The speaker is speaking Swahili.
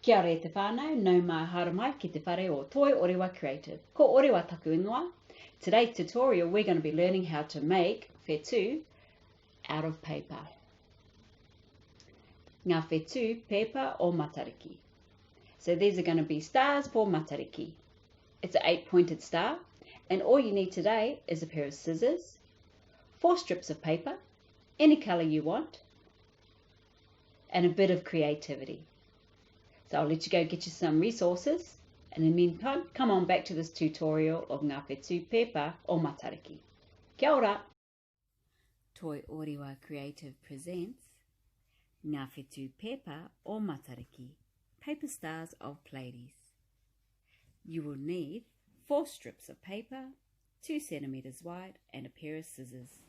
Kia ora te whānau, nau mai hara mai ki te whare o Toi Orewa Creative. Ko Orewa taku ingoa. Today's tutorial we're going to be learning how to make whetū out of paper. Ngā whetū pepa o matariki. So these are going to be stars for matariki. It's an 8-pointed star, and all you need today is a pair of scissors, 4 strips of paper, any colour you want, and a bit of creativity. So I'll let you go get you some resources, and in the meantime, come on back to this tutorial of ngā whetū pepa o matariki. Kia ora! Toi Orewa Creative presents ngā whetū pepa o matariki, paper stars of Pleiades. You will need 4 strips of paper, 2 centimeters wide, and a pair of scissors.